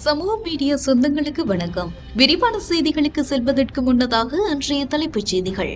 சமூக மீடியா சொந்தங்களுக்கு வணக்கம். விரிவான செய்திகளுக்கு செல்வதற்கு முன்னதாக இன்றைய தலைப்புச் செய்திகள்.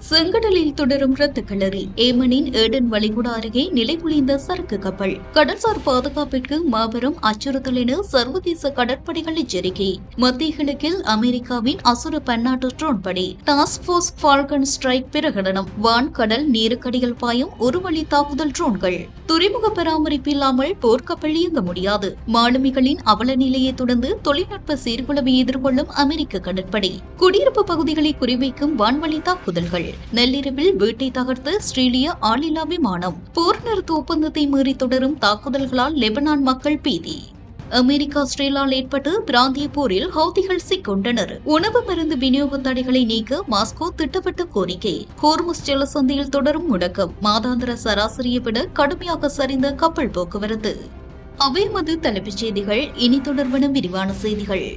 செங்கடலில் தொடரும் ரத்த களரி. ஏமனின் ஏடன் வளைகுடா அருகே நிலைகுலைந்த சரக்கு கப்பல். கடல்சார் பாதுகாப்பிற்கு மாபெரும் அச்சுறுத்தல் என சர்வதேச கடற்படைகள் எச்சரிக்கை. மத்திய கிழக்கில் அமெரிக்காவின் அசுர பன்னாட்டு ட்ரோன் படை. டாஸ்க் போர்ஸ் ஃபால்கன் ஸ்ட்ரைக் பிரகடனம். வான் கடல் நீருக்கடியில் பாயும் ஒரு வழி தாக்குதல் ட்ரோன்கள். துறைமுக பராமரிப்பு இல்லாமல் போர்க்கப்பல் இயங்க முடியாது. மாலுமிகளின் அவல நிலையை தொடர்ந்து தொழில்நுட்ப சீர்குலைவை எதிர்கொள்ளும் அமெரிக்க கடற்படை. குடியிருப்பு பகுதிகளை குறிவைக்கும் வான்வழி தாக்குதல்கள். நள்ளிரவில் வீட்டை தகர்த்த ஆஸ்திரேலிய ஆளில்லா விமானம். போர் நிறுத்த ஒப்பந்தத்தை மீறி தொடரும் தாக்குதல்களால் லெபனான் மக்கள் பீதி. அமெரிக்கா ஆஸ்திரேலியாவில் ஏற்பட்டு பிராந்திய போரில் ஹவுதிகள் சிக்கொண்டனர். உணவு மருந்து விநியோக தடைகளை நீக்க மாஸ்கோ திட்டமிட்ட கோரிக்கை. ஹோர்முஸ் ஜலசந்தியில் தொடரும் முடக்கம். மாதாந்திர சராசரியை விட கடுமையாக சரிந்த கப்பல் போக்குவரத்து. அவை மது தலைப்புச் செய்திகள். இனி தொடர்பான விரிவான செய்திகள்.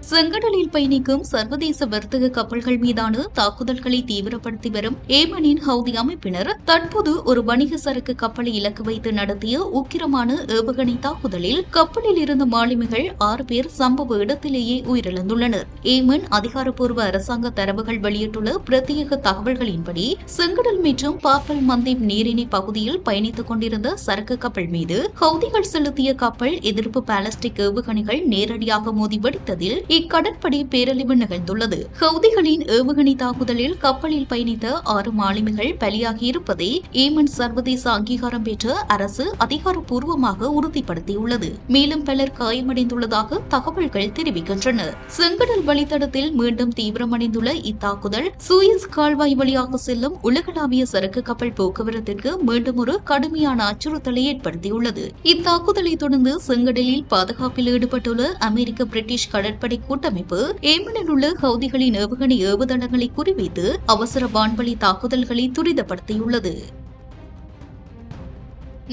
செங்கடலில் பயணிக்கும் சர்வதேச வர்த்தக கப்பல்கள் மீதான தாக்குதல்களை தீவிரப்படுத்தி வரும் ஏமனின் ஹவுதி அமைப்பினர் தற்போது ஒரு வணிக சரக்கு கப்பலை இலக்கு வைத்து நடத்திய உக்கிரமான ஏவுகணை தாக்குதலில் கப்பலில் இருந்த மாலுமிகள் 6 பேர் சம்பவ இடத்திலேயே உயிரிழந்துள்ளனர். ஏமன் அதிகாரப்பூர்வ அரசாங்க தரவுகள் வெளியிட்டுள்ள பிரத்யேக தகவல்களின்படி செங்கடல் மற்றும் பாப்பல் மந்தீப் நீரிணை பகுதியில் பயணித்துக் கொண்டிருந்த சரக்கு கப்பல் மீது ஹவுதிகள் செலுத்திய கப்பல் எதிர்ப்பு பாலஸ்டிக் ஏவுகணைகள் நேரடியாக மோதி வெடித்ததில் இக்கடற்படை பேரழிவு நிகழ்ந்துள்ளது. ஹவுதிகளின் ஏவுகணை தாக்குதலில் கப்பலில் பயணித்த 6 மாலுமிகள் பலியாகி இருப்பதை ஏமன் சர்வதேச அங்கீகாரம் பெற்ற அரசு அதிகாரப்பூர்வமாக உறுதிப்படுத்தியுள்ளது. மேலும் பலர் காயமடைந்துள்ளதாக தகவல்கள் தெரிவிக்கின்றன. செங்கடல் வழித்தடத்தில் மீண்டும் தீவிரமடைந்துள்ள இத்தாக்குதல் சூயஸ் கால்வாய் வழியாக செல்லும் உலகளாவிய சரக்கு கப்பல் போக்குவரத்திற்கு மீண்டும் ஒரு கடுமையான அச்சுறுத்தலை ஏற்படுத்தியுள்ளது. இத்தாக்குதலை தொடர்ந்து செங்கடலில் பாதுகாப்பில் ஈடுபட்டுள்ள அமெரிக்க பிரிட்டிஷ் கடற்படை கூட்டமைப்பு ஏமனில் உள்ள ஹவுதிகளின் ஏவுகணை ஏவுதளங்களை குறிவைத்து அவசர வான்வழி தாக்குதல்களை துரிதப்படுத்தியுள்ளது.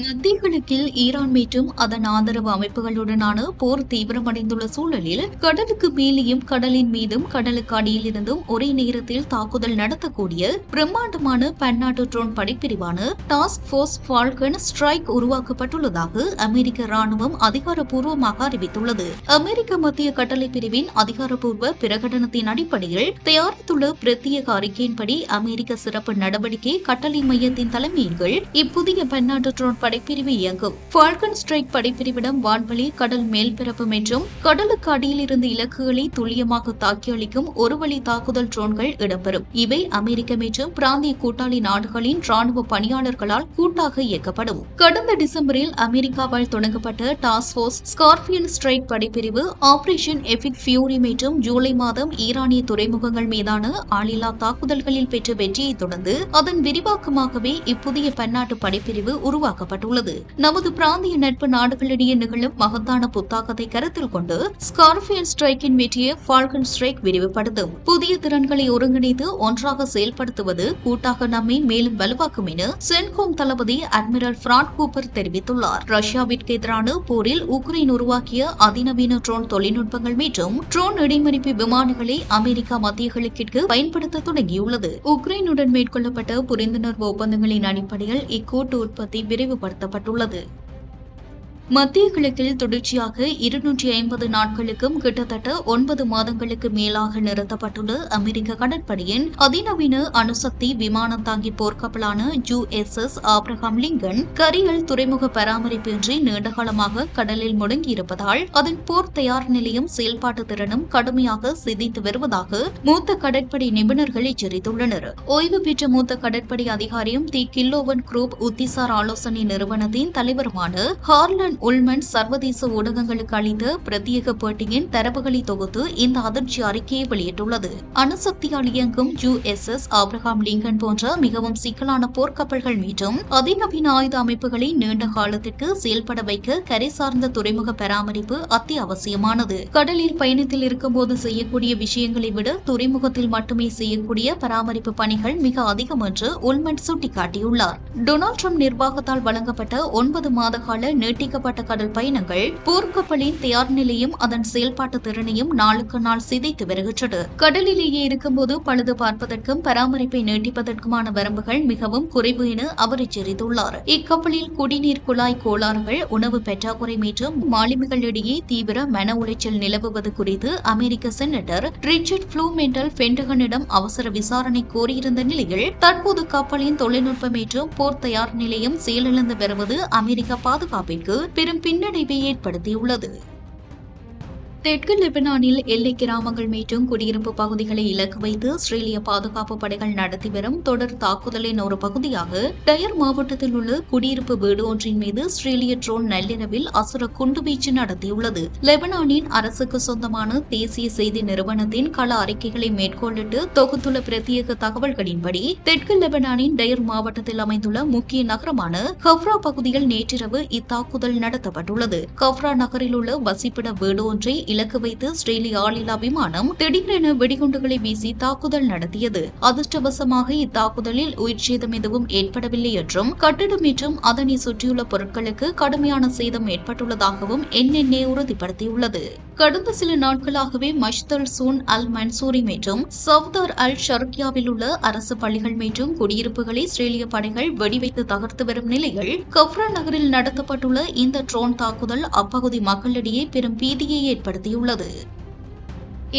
மத்திய கிழக்கில் ஈரான் மற்றும் அதன் ஆதரவு அமைப்புகளுடனான போர் தீவிரமடைந்துள்ள சூழலில் கடலுக்கு மேலேயும் கடலின் மீதும் கடலுக்கு அடியில் இருந்தும் ஒரே நேரத்தில் தாக்குதல் நடத்தக்கூடிய பிரம்மாண்டமான பன்னாட்டு ட்ரோன் படைப்பிரிவான டாஸ்க் போர்ஸ் ஃபால்கன் ஸ்ட்ரைக் உருவாக்கப்பட்டுள்ளதாக அமெரிக்க ராணுவம் அதிகாரப்பூர்வமாக அறிவித்துள்ளது. அமெரிக்க மத்திய கட்டளை பிரிவின் அதிகாரப்பூர்வ பிரகடனத்தின் அடிப்படையில் தயாரித்துள்ள பிரத்யேக அறிக்கையின்படி அமெரிக்க சிறப்பு நடவடிக்கை கட்டளை மையத்தின் தலைமையின் கீழ் இப்புதிய பன்னாட்டு ட்ரோன் படைப்பிரிவு இயங்கும். ஃபால்கன் ஸ்ட்ரைக் படைப்பிரிவிடம் வான்வழி, கடல் மேல்பரப்பு மற்றும் கடலுக்கு அடியில் இருந்து இலக்குகளை துல்லியமாக தாக்கி அளிக்கும் ஒரு வழி தாக்குதல் ட்ரோன்கள் இடம்பெறும். இவை அமெரிக்க மற்றும் பிராந்திய கூட்டாளி நாடுகளின் ராணுவ பணியாளர்களால் கூட்டாக இயக்கப்படும். கடந்த டிசம்பரில் அமெரிக்காவால் தொடங்கப்பட்ட டாஸ்க் போர்ஸ் ஸ்கார்பியன் ஸ்ட்ரைக் படைப்பிரிவு ஆபரேஷன் எபிக் ஃபியூரி மற்றும் ஜூலை மாதம் ஈரானிய துறைமுகங்கள் மீதான ஆளில்லா தாக்குதல்களில் பெற்ற வெற்றியை தொடர்ந்து அதன் விரிவாக்கமாகவே இப்புதிய பன்னாட்டு படைப்பிரிவு உருவாக்கப்பட்டது. நமது பிராந்திய நட்பு நாடுகளிடையே நிகழும் மகத்தான புத்தாக்கத்தை கருத்தில் கொண்டு ஸ்கார்பியன் ஸ்ட்ரைக்கின் வெற்றியை ஃபால்கன் ஸ்ட்ரைக் விரிவுபடுத்தும். புதிய திறன்களை ஒருங்கிணைத்து ஒன்றாக செயல்படுத்துவது கூட்டாக நம்மை மேலும் வலுவாக்கும் என சென்கோம் தளபதி அட்மிரல் பிராட் கூப்பர் தெரிவித்துள்ளார். ரஷ்யாவிற்கு எதிரான போரில் உக்ரைன் உருவாக்கிய அதிநவீன ட்ரோன் தொழில்நுட்பங்கள் மற்றும் ட்ரோன் இடைமறிப்பு விமானங்களை அமெரிக்கா மத்திய கிழக்கிற்கு பயன்படுத்த தொடங்கியுள்ளது. உக்ரைனுடன் மேற்கொள்ளப்பட்ட புரிந்துணர்வு ஒப்பந்தங்களின் அடிப்படையில் இக்கூட்டு உற்பத்தி விரிவுபடுத்தப்பட்டுள்ளது. மத்திய கிழக்கில் தொடர்ச்சியாக 250 நாட்களுக்கும் கிட்டத்தட்ட 9 மாதங்களுக்கு மேலாக நிறுத்தப்பட்டுள்ள அமெரிக்க கடற்படையின் அதிநவீன அணுசக்தி விமானம் தாங்கி போர்க்கப்பலான USS ஆப்ரஹாம் லிங்கன் கரியல் துறைமுக பராமரிப்பின்றி நீண்டகாலமாக கடலில் முடங்கியிருப்பதால் அதன் போர் தயார் நிலையம் செயல்பாட்டு திறனும் கடுமையாக சிதைத்து வருவதாக மூத்த கடற்படை நிபுணர்கள் எச்சரித்துள்ளனர். ஓய்வு பெற்ற மூத்த கடற்படை அதிகாரியும் தி கில்லோவன் குரூப் உத்திசார் ஆலோசனை நிறுவனத்தின் தலைவருமான ஹார்லன் உல்மன் சர்வதேச ஊடகங்களுக்கு அளித்த பிரத்யேக பேட்டியின் தரவுகளை தொகுத்து இந்த அதிர்ச்சி அறிக்கையை வெளியிட்டுள்ளது. அணுசக்தியால் இயங்கும் USS ஆப்ரஹாம் லிங்கன் போன்ற மிகவும் சிக்கலான போர்க்கப்பல்கள் மற்றும் அதிநவீன ஆயுத அமைப்புகளை நீண்ட காலத்திற்கு செயல்பட வைக்க கரை சார்ந்த துறைமுக பராமரிப்பு அத்தியாவசியமானது. கடலில் பயணத்தில் இருக்கும்போது செய்யக்கூடிய விஷயங்களை விட துறைமுகத்தில் மட்டுமே செய்யக்கூடிய பராமரிப்பு பணிகள் மிக அதிகம் என்று உல்மன் சுட்டிக்காட்டியுள்ளார். டொனால்ட் ட்ரம்ப் நிர்வாகத்தால் வழங்கப்பட்ட 9 மாத கால நீட்டிக்கப்பட்ட மேற்பட்ட கடல் பயணங்கள் போர்க்கப்பலின் தயார் நிலையும் அதன் செயல்பாட்டு திறனையும் நாளுக்கு நாள் சிதைத்து வருகின்றது. கடலிலேயே இருக்கும்போது பழுது பார்ப்பதற்கும் பராமரிப்பை நீட்டிப்பதற்குமான வரம்புகள் மிகவும் குறைவு என அவர் எச்சரித்துள்ளார். இக்கப்பலில் குடிநீர் குழாய் கோளாறுகள், உணவு பற்றாக்குறை மற்றும் மாலுமிகளிடையே தீவிர மன உளைச்சல் நிலவுவது குறித்து அமெரிக்க செனட்டர் ரிச்சர்ட் ப்ளூமெண்டல் பென்டகனிடம் அவசர விசாரணை கோரியிருந்த நிலையில் தற்போது கப்பலின் தொழில்நுட்ப மற்றும் போர் தயார் நிலையம் செயலிழந்து வருவது அமெரிக்க பாதுகாப்பிற்கு பெரும் பின்னடைவை ஏற்படுத்தியுள்ளது. தெற்கு லெபனானில் எல்லை கிராமங்கள் மற்றும் குடியிருப்பு பகுதிகளை இலக்கு வைத்து இஸ்ரேலிய பாதுகாப்பு படைகள் நடத்தி வரும் தொடர் தாக்குதலின் ஒரு பகுதியாக டயர் மாவட்டத்தில் உள்ள குடியிருப்பு வீடு ஒன்றின் மீது இஸ்ரேலிய ட்ரோன் நள்ளிரவில் அசுர குண்டுவீச்சு நடத்தியுள்ளது. லெபனானின் அரசுக்கு சொந்தமான தேசிய செய்தி நிறுவனத்தின் கள அறிக்கைகளை மேற்கோளிட்டு தொகுத்துள்ள பிரத்யேக தகவல்களின்படி தெற்கு லெபனானின் டயர் மாவட்டத்தில் அமைந்துள்ள முக்கிய நகரமான கஃப்ரா பகுதியில் நேற்றிரவு இத்தாக்குதல் நடத்தப்பட்டுள்ளது. கஃப்ரா நகரில் உள்ள வசிப்பிட வீடு ஒன்றை இலக்கு வைத்து இஸ்ரேலிய ஆளில்லா விமானம் திடீரென வெடிகுண்டுகளை வீசி தாக்குதல் நடத்தியது. அதிர்ஷ்டவசமாக இத்தாக்குதலில் உயிர் சேதம் எதுவும் ஏற்படவில்லை என்றும் கட்டிடம் மற்றும் அதனை சுற்றியுள்ள பொருட்களுக்கு கடுமையான சேதம் ஏற்பட்டுள்ளதாகவும் NNA உறுதிப்படுத்தியுள்ளது. கடந்த சில நாட்களாகவே மஷ்தல் சூன் அல் மன்சூரி மற்றும் சவ்தார் அல் ஷர்கியாவில் உள்ள அரசு பள்ளிகள் மற்றும் குடியிருப்புகளை இஸ்ரேலிய படைகள் வெடிவைத்து தகர்த்து வரும் நிலையில் கஃப்ரா நகரில் நடத்தப்பட்டுள்ள இந்த ட்ரோன் தாக்குதல் அப்பகுதி மக்களிடையே பெரும் பீதியை ஏற்படுத்தியுள்ளது.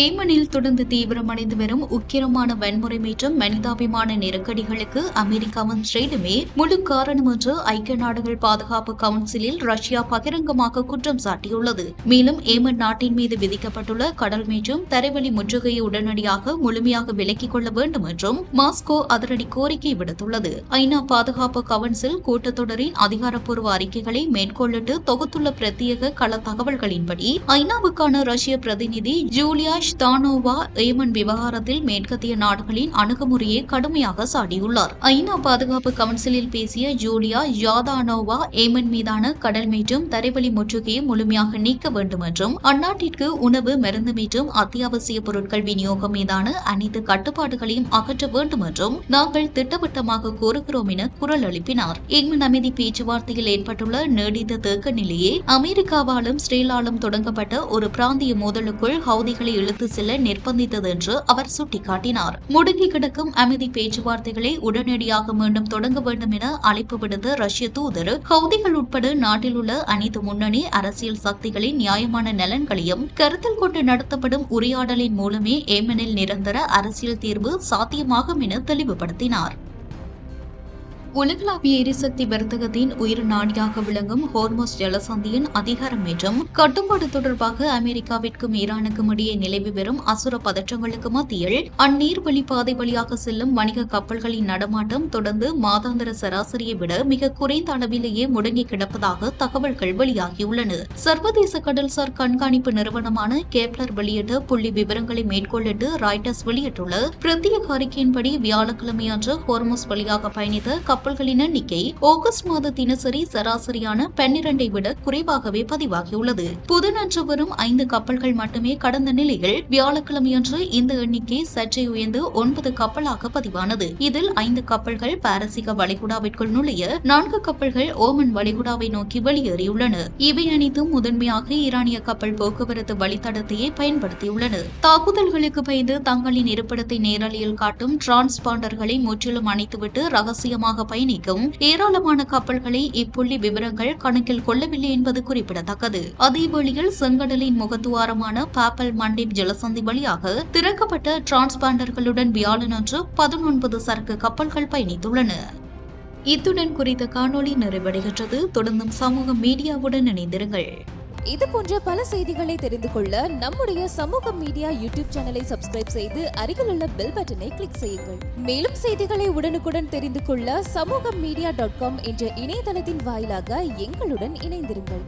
ஏமனில் தொடர்ந்து தீவிரமடைந்து வரும் உக்கிரமான வன்முறை மற்றும் மனிதாபிமான நெருக்கடிகளுக்கு அமெரிக்காவும் இஸ்ரேலுமே முழு காரணம் என்று ஐக்கிய நாடுகள் பாதுகாப்பு கவுன்சிலில் ரஷ்யா பகிரங்கமாக குற்றம் சாட்டியுள்ளது. மேலும் ஏமன் நாட்டின் மீது விதிக்கப்பட்டுள்ள கடல் மற்றும் தரைவழி முற்றுகையை உடனடியாக முழுமையாக விலக்கிக் கொள்ள வேண்டும் என்றும் மாஸ்கோ அதிரடி கோரிக்கை விடுத்துள்ளது. ஐநா பாதுகாப்பு கவுன்சில் கூட்டத்தொடரின் அதிகாரப்பூர்வ அறிக்கைகளை மேற்கொள்ளிட்டு தொகுத்துள்ள பிரத்யேக கள தகவல்களின்படி ஐநாவுக்கான ரஷ்ய பிரதிநிதி ஜூலியா ஸ்தானோவா ஏமன் விவகாரத்தில் மேற்கத்திய நாடுகளின் அணுகுமுறையை கடுமையாக சாடியுள்ளார். ஐநா பாதுகாப்பு கவுன்சிலில் பேசிய ஜூலியா ஜாதானோவா ஏமன் மீதான கடல் மற்றும் தரைவழி முற்றுகையை முழுமையாக நீக்க வேண்டும் என்றும் அந்நாட்டிற்கு உணவு, மருந்து மற்றும் அத்தியாவசிய பொருட்கள் விநியோகம் மீதான அனைத்து கட்டுப்பாடுகளையும் அகற்ற வேண்டும் என்றும் நாங்கள் திட்டவட்டமாக கோருகிறோம் என குரல் எழுப்பினார். ஏமன் அமைதி பேச்சுவார்த்தையில் ஏற்பட்டுள்ள நீடித்த தேக்க நிலையே அமெரிக்காவாலும் இஸ்ரேலாலும் தொடங்கப்பட்ட ஒரு பிராந்திய மோதலுக்குள் ஹவுதிகளை செல்ல நிர்பந்தித்தது என்று அவர் சுட்டிக்காட்டினார். முடங்கி கிடக்கும் அமைதி பேச்சுவார்த்தைகளை உடனடியாக மீண்டும் தொடங்க வேண்டும் என அழைப்பு விடுத்த ரஷ்ய தூதர் ஹவுதிகள் உட்பட நாட்டில் உள்ள அனைத்து முன்னணி அரசியல் சக்திகளின் நியாயமான நலன்களையும் கருத்தில் கொண்டு நடத்தப்படும் உரையாடலின் மூலமே ஏமனில் நிரந்தர அரசியல் தீர்வு சாத்தியமாகும் என தெளிவுபடுத்தினார். உலகளாவிய எரிசக்தி வர்த்தகத்தின் உயிர் நாடியாக விளங்கும் ஹோர்முஸ் ஜலசந்தியின் அதிகாரம் மற்றும் கட்டுப்பாடு தொடர்பாக அமெரிக்காவிற்கும் ஈரானுக்கும் இடையே நிலவி வரும் அசுர பதற்றங்களுக்கு மத்தியில் அந்நீர்வழி பாதை வழியாக செல்லும் வணிக கப்பல்களின் நடமாட்டம் தொடர்ந்து மாதாந்திர சராசரியை விட மிக குறைந்த அளவிலேயே முடங்கி கிடப்பதாக தகவல்கள் வெளியாகியுள்ளன. சர்வதேச கடல்சார் கண்காணிப்பு நிறுவனமான கேப்லர் வெளியிட்ட புள்ளி விவரங்களை மேற்கொள்ளிட்டு ராய்டர்ஸ் வெளியிட்டுள்ள பிரத்யேக அறிக்கையின்படி வியாழக்கிழமையன்று ஹோர்முஸ் வழியாக பயணித்த கப்பல்களின் எண்ணிக்கை ஆகஸ்ட் மாத தினசரி சராசரியான 12 விட குறைவாகவே பதிவாகியுள்ளது. புதனன்று வரும் 5 கப்பல்கள் மட்டுமே கடந்த நிலையில் வியாழக்கிழமையன்று இந்த எண்ணிக்கை சற்றே உயர்ந்து 9 கப்பலாக பதிவானது. இதில் 5 கப்பல்கள் பாரசீக வளைகுடாவிற்குள் நுழைய 4 கப்பல்கள் ஓமன் வளைகுடாவை நோக்கி வெளியேறியுள்ளன. இவை அனைத்தும் முதன்மையாக ஈரானிய கப்பல் போக்குவரத்து வழித்தடத்தையே பயன்படுத்தியுள்ளன. தாக்குதல்களுக்கு பயந்து தங்களின் இருப்பிடத்தை நேரலையில் காட்டும் டிரான்ஸ்பாண்டர்களை முற்றிலும் அணைத்துவிட்டு ரகசியமாக பயணிக்கும் ஏராளமான கப்பல்களை இப்புள்ளி விவரங்கள் கணக்கில் கொள்ளவில்லை என்பது குறிப்பிடத்தக்கது. அதேவேளையில் செங்கடலின் முகத்துவாரமான பாப்பல் மண்டிப் ஜலசந்தி வழியாக திறக்கப்பட்ட டிரான்ஸ்பாண்டர்களுடன் வியாழனன்று 19 சரக்கு கப்பல்கள் பயணித்துள்ளன. இத்துடன் குறித்த காணொளி நிறைவடைகின்றது. தொடர்ந்தும் சமூக மீடியாவுடன் இணைந்திருங்கள். இது போன்ற பல செய்திகளை தெரிந்து கொள்ள நம்முடைய சமூக மீடியா யூடியூப் சேனலை சப்ஸ்கிரைப் செய்து அருகிலுள்ள பெல் பட்டனை கிளிக் செய்யுங்கள். மேலும் செய்திகளை உடனுக்குடன் தெரிந்து கொள்ள சமூகமீடியா.com என்ற இணையதளத்தின் வாயிலாக எங்களுடன் இணைந்திருங்கள்.